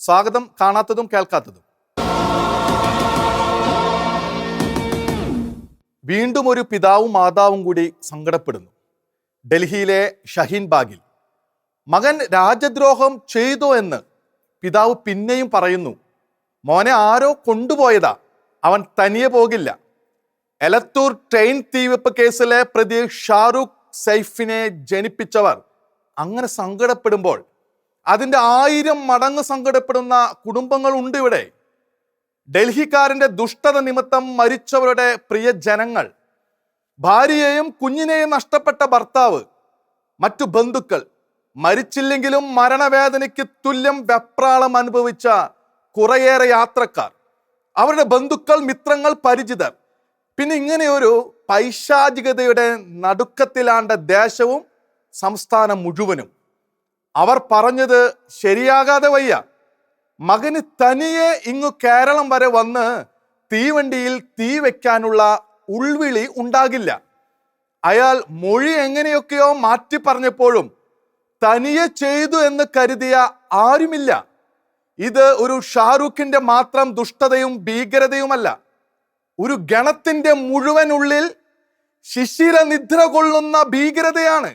സ്വാഗതം. കാണാത്തതും കേൾക്കാത്തതും. വീണ്ടും ഒരു പിതാവും മാതാവും കൂടി സങ്കടപ്പെടുന്നു. ഡൽഹിയിലെ ഷഹീൻ ബാഗിൽ മകൻ രാജ്യദ്രോഹം ചെയ്തോ എന്ന് പിതാവ് പിന്നെയും പറയുന്നു. മോനെ ആരോ കൊണ്ടുപോയതാ, അവൻ തനിയെ പോകില്ല. എലത്തൂർ ട്രെയിൻ തീവെപ്പ് കേസിലെ പ്രതി ഷാരൂഖ് സൈഫിനെ ജനിപ്പിച്ചവർ അങ്ങനെ സങ്കടപ്പെടുമ്പോൾ അതിൻ്റെ 1000 മടങ്ങ് സങ്കടപ്പെടുന്ന കുടുംബങ്ങളുണ്ട് ഇവിടെ. ഡൽഹിക്കാരൻ്റെ ദുഷ്ടത നിമിത്തം മരിച്ചവരുടെ പ്രിയ ജനങ്ങൾ, ഭാര്യയെയും കുഞ്ഞിനെയും നഷ്ടപ്പെട്ട ഭർത്താവ്, മറ്റു ബന്ധുക്കൾ, മരിച്ചില്ലെങ്കിലും മരണവേദനയ്ക്ക് തുല്യം വെപ്രാളം അനുഭവിച്ച കുറേയേറെ യാത്രക്കാർ, അവരുടെ ബന്ധുക്കൾ, മിത്രങ്ങൾ, പരിചിതർ. പിന്നെ ഇങ്ങനെയൊരു പൈശാചികതയുടെ നടുക്കത്തിലാണ്ട ദേശവും സംസ്ഥാനം മുഴുവനും. അവർ പറഞ്ഞത് ശരിയാകാതെ വയ്യ. മകന് തനിയെ ഇങ്ങു കേരളം വരെ വന്ന് തീവണ്ടിയിൽ തീ വെക്കാനുള്ള ഉൾവിളി ഉണ്ടാകില്ല. അയാൾ മൊഴി എങ്ങനെയൊക്കെയോ മാറ്റി പറഞ്ഞപ്പോഴും തനിയെ ചെയ്തു എന്ന് കരുതിയ ആരുമില്ല. ഇത് ഒരു ഷാരൂഖിന്റെ മാത്രം ദുഷ്ടതയും ഭീകരതയുമല്ല, ഒരു ഗണത്തിന്റെ മുഴുവൻ ഉള്ളിൽ ശിശിര നിദ്ര കൊള്ളുന്ന ഭീകരതയാണ്.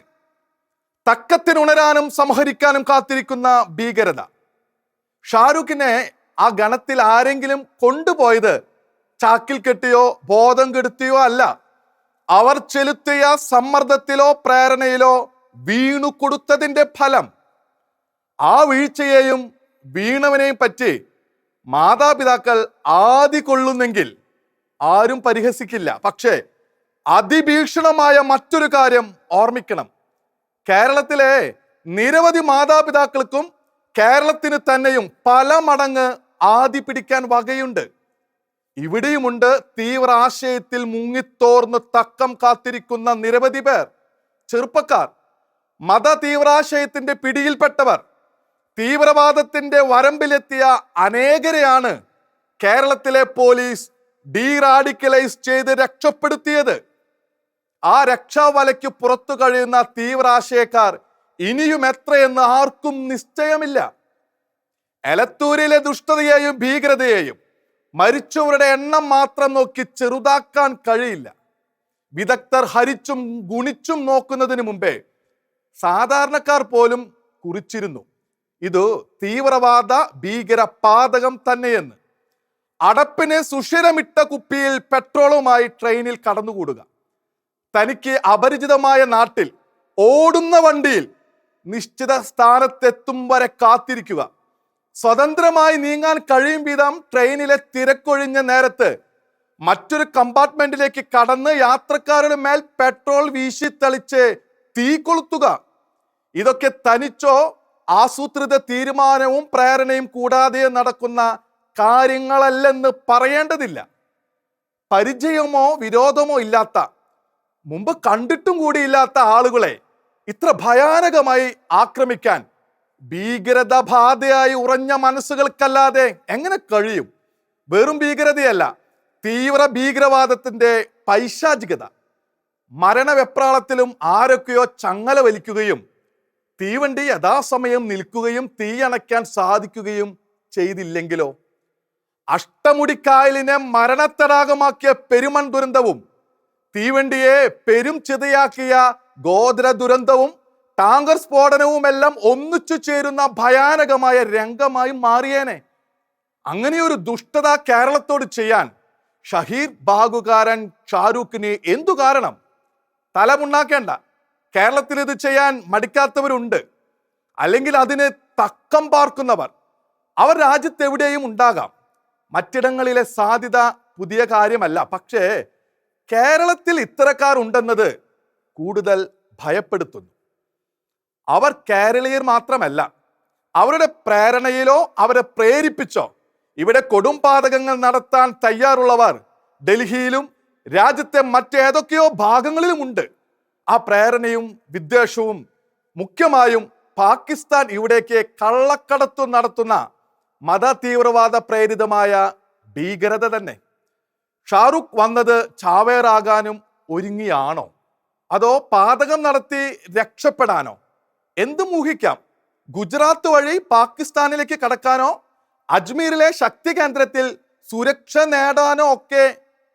തക്കത്തിനുണരാനും സംഹരിക്കാനും കാത്തിരിക്കുന്ന ഭീകരത. ഷാരൂഖിനെ ആ ഗണത്തിൽ ആരെങ്കിലും കൊണ്ടുപോയത് ചാക്കിൽ കെട്ടിയോ ബോധം കെടുത്തിയോ അല്ല. അവർ ചെലുത്തിയ സമ്മർദ്ദത്തിലോ പ്രേരണയിലോ വീണു കൊടുത്തതിൻ്റെ ഫലം. ആ വീഴ്ചയെയും വീണവനെയും പറ്റി മാതാപിതാക്കൾ ആദി കൊള്ളുന്നെങ്കിൽ ആരും പരിഹസിക്കില്ല. പക്ഷേ അതിഭീഷണമായ മറ്റൊരു കാര്യം ഓർമ്മിക്കണം. കേരളത്തിലെ നിരവധി മാതാപിതാക്കൾക്കും കേരളത്തിന് തന്നെയും പല മടങ്ങ് ആദി പിടിക്കാൻ വകയുണ്ട്. ഇവിടെയുമുണ്ട് തീവ്ര ആശയത്തിൽ മുങ്ങിത്തോർന്ന് തക്കം കാത്തിരിക്കുന്ന നിരവധി പേർ. ചെറുപ്പക്കാർ, മത തീവ്രാശയത്തിന്റെ പിടിയിൽപ്പെട്ടവർ, തീവ്രവാദത്തിന്റെ വരമ്പിലെത്തിയ അനേകരെയാണ് കേരളത്തിലെ പോലീസ് ഡീറാഡിക്കലൈസ് ചെയ്ത് രക്ഷപ്പെടുത്തിയത്. ആ രക്ഷാവലയ്ക്ക് പുറത്തു കഴിയുന്ന തീവ്രാശയക്കാർ ഇനിയും എത്രയെന്ന് ആർക്കും നിശ്ചയമില്ല. എലത്തൂരിലെ ദുഷ്ടതയെയും ഭീകരതയെയും മരിച്ചവരുടെ എണ്ണം മാത്രം നോക്കി ചെറുതാക്കാൻ കഴിയില്ല. വിദഗ്ധർ ഹരിച്ചും ഗുണിച്ചും നോക്കുന്നതിന് മുമ്പേ സാധാരണക്കാർ പോലും കുറിച്ചിരുന്നു, ഇത് തീവ്രവാദ ഭീകര പാതകം തന്നെയെന്ന്. അടപ്പിന് സുഷിരമിട്ട കുപ്പിയിൽ പെട്രോളുമായി ട്രെയിനിൽ കടന്നുകൂടുക, തനിക്ക് അപരിചിതമായ നാട്ടിൽ ഓടുന്ന വണ്ടിയിൽ നിശ്ചിത സ്ഥാനത്തെത്തും വരെ കാത്തിരിക്കുക, സ്വതന്ത്രമായി നീങ്ങാൻ കഴിയും വിധം ട്രെയിനിലെ തിരക്കൊഴിഞ്ഞ നേരത്ത് മറ്റൊരു കമ്പാർട്ട്മെന്റിലേക്ക് കടന്ന് യാത്രക്കാരുടെ മേൽ പെട്രോൾ വീശിത്തളിച്ച് തീ കൊളുത്തുക. ഇതൊക്കെ തനിച്ചോ ആസൂത്രിത തീരുമാനവും പ്രേരണയും കൂടാതെ നടക്കുന്ന കാര്യങ്ങളല്ലെന്ന് പറയേണ്ടതില്ല. പരിചയമോ വിരോധമോ ഇല്ലാത്ത, മുമ്പ് കണ്ടിട്ടും കൂടിയില്ലാത്ത ആളുകളെ ഇത്ര ഭയാനകമായി ആക്രമിക്കാൻ ഭീകരത ബാധയായി ഉറഞ്ഞ മനസ്സുകൾക്കല്ലാതെ എങ്ങനെ കഴിയും? വെറും ഭീകരതയല്ല, തീവ്ര ഭീകരവാദത്തിന്റെ പൈശാചികത. മരണവെപ്രാളത്തിലും ആരൊക്കെയോ ചങ്ങല വലിക്കുകയും തീവണ്ടി യഥാസമയം നിൽക്കുകയും തീയണയ്ക്കാൻ സാധിക്കുകയും ചെയ്തില്ലെങ്കിലോ? അഷ്ടമുടിക്കായലിനെ മരണത്തടാകമാക്കിയ പെരുമൺ ദുരന്തവും തീവണ്ടിയെ പെരും ചിതയാക്കിയ ഗോദ്ര ദുരന്തവും ടാങ്കർ സ്ഫോടനവും എല്ലാം ഒന്നിച്ചു ചേരുന്ന ഭയാനകമായ രംഗമായി മാറിയേനെ. അങ്ങനെയൊരു ദുഷ്ടത കേരളത്തോട് ചെയ്യാൻ ഷഹീർ ബാഗുകാരൻ ഷാരൂഖിന് എന്തു കാരണം? തലമുണ്ടാക്കേണ്ട. കേരളത്തിൽ ഇത് ചെയ്യാൻ മടിക്കാത്തവരുണ്ട്, അല്ലെങ്കിൽ അതിന് തക്കം പാർക്കുന്നവർ. അവർ രാജ്യത്ത് എവിടെയും ഉണ്ടാകാം. മറ്റിടങ്ങളിലെ സാധ്യത പുതിയ കാര്യമല്ല. പക്ഷേ കേരളത്തിൽ ഇത്തരക്കാർ ഉണ്ടെന്നത് കൂടുതൽ ഭയപ്പെടുത്തുന്നു. അവർ കേരളീയർ മാത്രമല്ല, അവരുടെ പ്രേരണയിലോ അവരെ പ്രേരിപ്പിച്ചോ ഇവിടെ കൊടുംപാതകങ്ങൾ നടത്താൻ തയ്യാറുള്ളവർ ഡൽഹിയിലും രാജ്യത്തെ മറ്റേതൊക്കെയോ ഭാഗങ്ങളിലുമുണ്ട്. ആ പ്രേരണയും വിദ്വേഷവും മുഖ്യമായും പാകിസ്ഥാൻ ഇവിടേക്ക് കള്ളക്കടത്തു നടത്തുന്ന മത തീവ്രവാദ പ്രേരിതമായ ഭീകരത തന്നെ. ഷാരൂഖ് വന്നത് ചാവേറാകാനും ഒരുങ്ങിയാണോ, അതോ പാതകം നടത്തി രക്ഷപ്പെടാനോ? എന്തും ഊഹിക്കാം. ഗുജറാത്ത് വഴി പാകിസ്ഥാനിലേക്ക് കടക്കാനോ അജ്മീറിലെ ശക്തി കേന്ദ്രത്തിൽ സുരക്ഷ നേടാനോ ഒക്കെ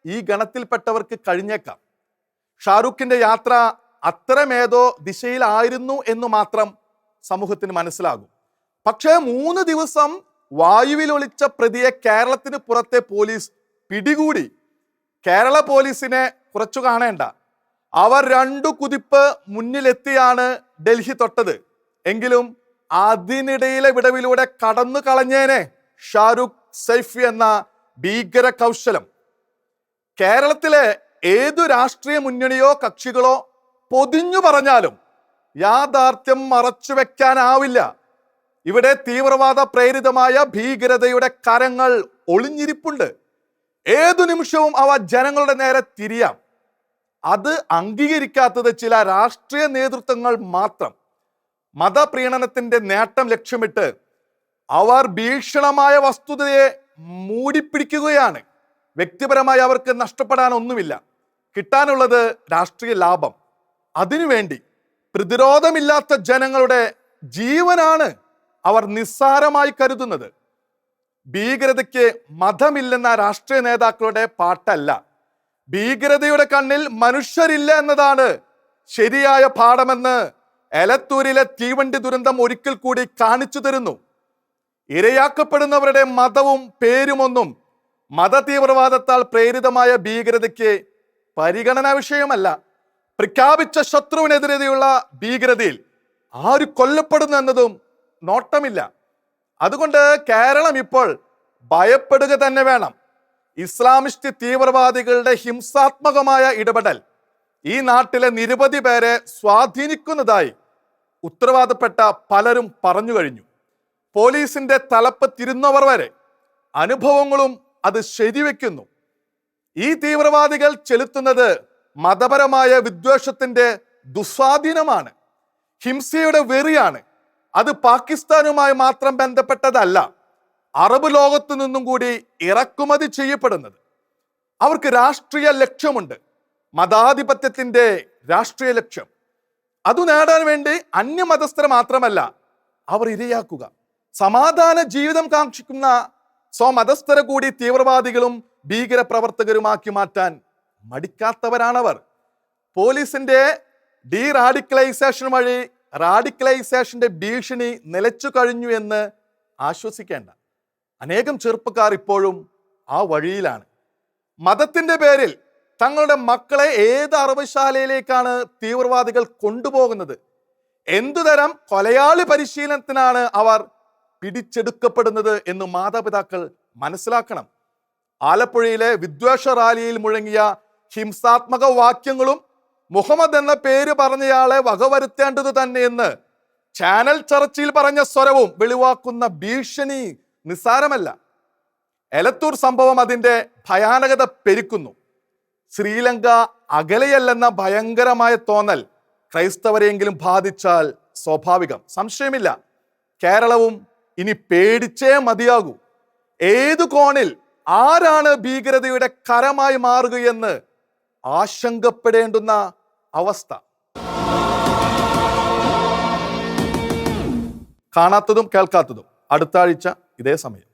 ഈ ഗണത്തിൽപ്പെട്ടവർക്ക് കഴിഞ്ഞേക്കാം. ഷാരൂഖിന്റെ യാത്ര അത്രമേതോ ദിശയിലായിരുന്നു എന്ന് മാത്രം സമൂഹത്തിന് മനസ്സിലാകും. പക്ഷേ 3 ദിവസം വായുവിൽ ഒളിച്ച പ്രതിയെ കേരളത്തിന് പുറത്തെ പോലീസ് പിടികൂടി. കേരള പോലീസിനെ കുറച്ചു കാണേണ്ട, അവർ 2 കുതിപ്പ് മുന്നിലെത്തിയാണ് ഡൽഹി തൊട്ടത്. എങ്കിലും അതിനിടയിലെ വിടവിലൂടെ കടന്നു കളഞ്ഞേനെ ഷാരൂഖ് സൈഫി എന്ന ഭീകര കൗശലം. കേരളത്തിലെ ഏതു രാഷ്ട്രീയ മുന്നണിയോ കക്ഷികളോ പൊതിഞ്ഞു പറഞ്ഞാലും യാഥാർത്ഥ്യം മറച്ചു വെക്കാനാവില്ല. ഇവിടെ തീവ്രവാദ പ്രേരിതമായ ഭീകരതയുടെ കരങ്ങൾ ഒളിഞ്ഞിരിപ്പുണ്ട്. ഏതു നിമിഷവും അവ ജനങ്ങളുടെ നേരെ തിരിയാം. അത് അംഗീകരിക്കാത്തത് ചില രാഷ്ട്രീയ നേതൃത്വങ്ങൾ മാത്രം. മതപ്രീണനത്തിന്റെ നേട്ടം ലക്ഷ്യമിട്ട് അവർ ഭീഷണമായ വസ്തുതയെ മൂടിപ്പിടിക്കുകയാണ്. വ്യക്തിപരമായി അവർക്ക് നഷ്ടപ്പെടാൻ ഒന്നുമില്ല, കിട്ടാനുള്ളത് രാഷ്ട്രീയ ലാഭം. അതിനുവേണ്ടി പ്രതിരോധമില്ലാത്ത ജനങ്ങളുടെ ജീവനാണ് അവർ നിസ്സാരമായി കരുതുന്നത്. ഭീകരതയ്ക്ക് മതമില്ലെന്ന രാഷ്ട്രീയ നേതാക്കളുടെ പാട്ടല്ല. ഭീകരതയുടെ കണ്ണിൽ മനുഷ്യരില്ല എന്നതാണ് ശരിയായ പാഠമെന്ന് എലത്തൂരിലെ തീവണ്ടി ദുരന്തം ഒരിക്കൽ കൂടി കാണിച്ചു തരുന്നു. ഇരയാക്കപ്പെടുന്നവരുടെ മതവും പേരുമൊന്നും മത തീവ്രവാദത്താൽ പ്രേരിതമായ ഭീകരതയ്ക്ക് പരിഗണനാ വിഷയമല്ല. പ്രഖ്യാപിച്ച ശത്രുവിനെതിരെയുള്ള ഭീകരതയിൽ ആര് കൊല്ലപ്പെടുന്നു എന്നതും നോട്ടമില്ല. അതുകൊണ്ട് കേരളം ഇപ്പോൾ ഭയപ്പെടുക തന്നെ വേണം. ഇസ്ലാമിസ്റ്റ് തീവ്രവാദികളുടെ ഹിംസാത്മകമായ ഇടപെടൽ ഈ നാട്ടിലെ നിരവധി പേരെ സ്വാധീനിക്കുന്നതായി ഉത്തരവാദപ്പെട്ട പലരും പറഞ്ഞു കഴിഞ്ഞു. പോലീസിന്റെ തലപ്പ് തിരുന്നവർ വരെ അനുഭവങ്ങളും അത് ശരിവെക്കുന്നു. ഈ തീവ്രവാദികൾ ചെലുത്തുന്നത് മതപരമായ വിദ്വേഷത്തിന്റെ ദുസ്വാധീനമാണ്, ഹിംസയുടെ വെറിയാണ്. അത് പാകിസ്ഥാനുമായി മാത്രം ബന്ധപ്പെട്ടതല്ല, അറബ് ലോകത്തു നിന്നും കൂടി ഇറക്കുമതി ചെയ്യപ്പെടുന്നത്. അവർക്ക് രാഷ്ട്രീയ ലക്ഷ്യമുണ്ട്, മതാധിപത്യത്തിന്റെ രാഷ്ട്രീയ ലക്ഷ്യം. അത് നേടാൻ വേണ്ടി അന്യമതസ്ഥരെ മാത്രമല്ല അവർ ഇരയാക്കുക. സമാധാന ജീവിതം കാക്ഷിക്കുന്ന സ്വമതസ്ഥരെ കൂടി തീവ്രവാദികളും ഭീകര പ്രവർത്തകരുമാക്കി മാറ്റാൻ മടിക്കാത്തവരാണവർ. പോലീസിന്റെ ഡീറാഡിക്കലൈസേഷൻ വഴി റാഡിക്കലൈസേഷന്റെ ഭീഷണി നിലച്ചു കഴിഞ്ഞു എന്ന് ആശ്വസിക്കേണ്ട. അനേകം ചെറുപ്പക്കാർ ഇപ്പോഴും ആ വഴിയിലാണ്. മതത്തിന്റെ പേരിൽ തങ്ങളുടെ മക്കളെ ഏത് അറബശാലയിലേക്കാണ് തീവ്രവാദികൾ കൊണ്ടുപോകുന്നത്? എന്തുതരം കൊലയാളി പരിശീലനത്തിനാണ് അവർ പിടിച്ചെടുക്കപ്പെടുന്നത് എന്ന് മാതാപിതാക്കൾ മനസ്സിലാക്കണം. ആലപ്പുഴയിലെ വിദ്വേഷ റാലിയിൽ മുഴങ്ങിയ ഹിംസാത്മക വാക്യങ്ങളും മുഹമ്മദ് എന്ന പേര് പറഞ്ഞയാളെ വകവരുത്തേണ്ടത് തന്നെയെന്ന് ചാനൽ ചർച്ചയിൽ പറഞ്ഞ സ്വരവും വെളിവാക്കുന്ന ഭീഷണി നിസ്സാരമല്ല. എലത്തൂർ സംഭവം അതിന്റെ ഭയാനകത പെരുക്കുന്നു. ശ്രീലങ്ക അകലെയല്ലെന്ന ഭയങ്കരമായ തോന്നൽ ക്രൈസ്തവരെയെങ്കിലും ബാധിച്ചാൽ സ്വാഭാവികം, സംശയമില്ല. കേരളവും ഇനി പേടിച്ചേ മതിയാകൂ. ഏതു കോണിൽ ആരാണ് ഭീകരതയുടെ കരമായി മാറുകയെന്ന് ആശങ്കപ്പെടേണ്ടുന്ന അവസ്ഥ. കാണാത്തതും കേൾക്കാത്തതും അടുത്ത ആഴ്ച ഇതേ സമയം.